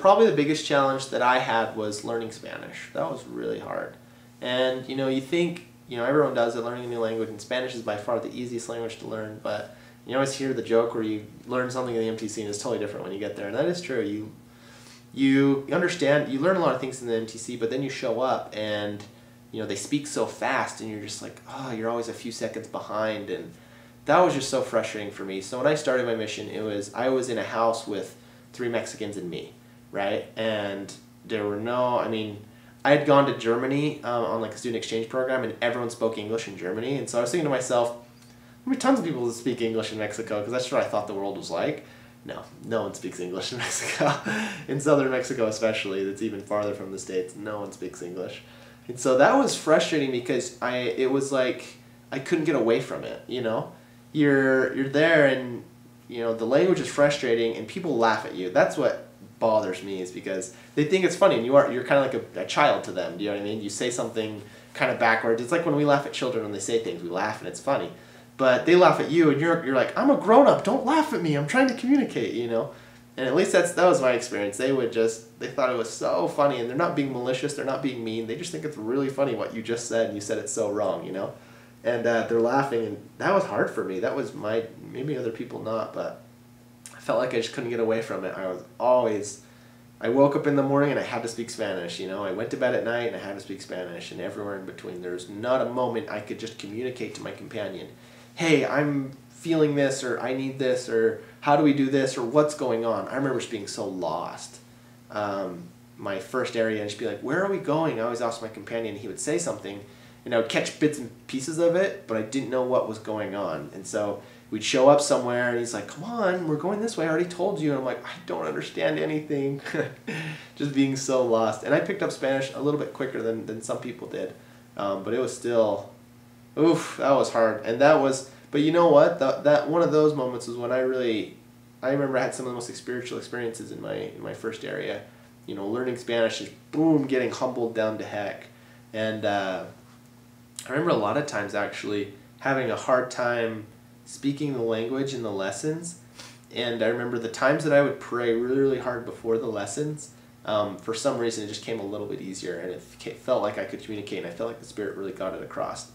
Probably the biggest challenge that I had was learning Spanish. That was really hard. And you think, everyone does it, learning a new language, and Spanish is by far the easiest language to learn, but you always hear the joke where you learn something in the MTC and it's totally different when you get there, and that is true. You understand, you learn a lot of things in the MTC, but then you show up and they speak so fast and you're just like, oh, you're always a few seconds behind, and that was just so frustrating for me. So when I started my mission, I was in a house with 3 Mexicans and me, right? And there were I had gone to Germany on like a student exchange program, and everyone spoke English in Germany, and so I was thinking to myself, there'll be tons of people that speak English in Mexico, because that's what I thought the world was like. No one speaks English in Mexico. In southern Mexico especially, that's even farther from the States, no one speaks English. And so that was frustrating because it was like I couldn't get away from it, You're there and, the language is frustrating and people laugh at you. That's what bothers me, is because they think it's funny and you're kind of like a child to them, do you know what I mean? You say something kind of backwards. It's like when we laugh at children when they say things, we laugh and it's funny. But they laugh at you, and you're like, I'm a grown-up, don't laugh at me, I'm trying to communicate, And at least that was my experience. They thought it was so funny, and they're not being malicious, they're not being mean, they just think it's really funny what you just said, and you said it so wrong, And they're laughing, and that was hard for me. That was maybe other people not, but I felt like I just couldn't get away from it. I woke up in the morning and I had to speak Spanish, I went to bed at night and I had to speak Spanish, and everywhere in between. There's not a moment I could just communicate to my companion, hey, I'm feeling this, or I need this, or how do we do this, or what's going on. I remember just being so lost. My first area, and just be like, where are we going? I always asked my companion, he would say something, and I would catch bits and pieces of it, but I didn't know what was going on. And so we'd show up somewhere, and he's like, come on, we're going this way, I already told you. And I'm like, I don't understand anything. Just being so lost. And I picked up Spanish a little bit quicker than some people did, but it was still, oof, that was hard. And but you know what? That one of those moments was when I remember I had some of the most spiritual experiences in my first area. Learning Spanish, just boom, getting humbled down to heck. And I remember a lot of times actually having a hard time speaking the language in the lessons. And I remember the times that I would pray really, really hard before the lessons. For some reason, it just came a little bit easier, and it felt like I could communicate, and I felt like the Spirit really got it across.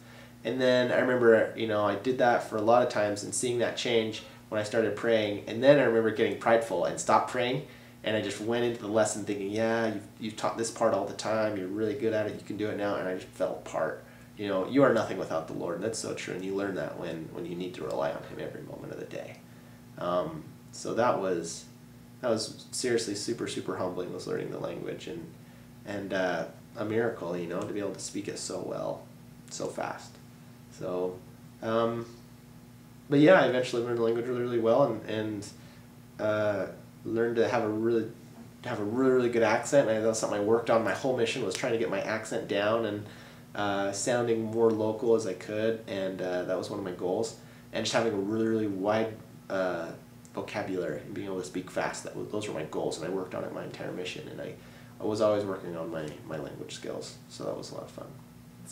And then I remember, I did that for a lot of times and seeing that change when I started praying. And then I remember getting prideful and stopped praying, and I just went into the lesson thinking, yeah, you've taught this part all the time, you're really good at it, you can do it now, and I just fell apart. You are nothing without the Lord, and that's so true, and you learn that when you need to rely on Him every moment of the day. So that was seriously super, super humbling, was learning the language, and a miracle, to be able to speak it so well, so fast. So, but yeah, I eventually learned the language really, really well, and learned to have a really, really good accent. And that's something I worked on. My whole mission was trying to get my accent down and sounding more local as I could, and that was one of my goals. And just having a really, really wide vocabulary and being able to speak fast. Those were my goals, and I worked on it my entire mission. And I was always working on my language skills, so that was a lot of fun.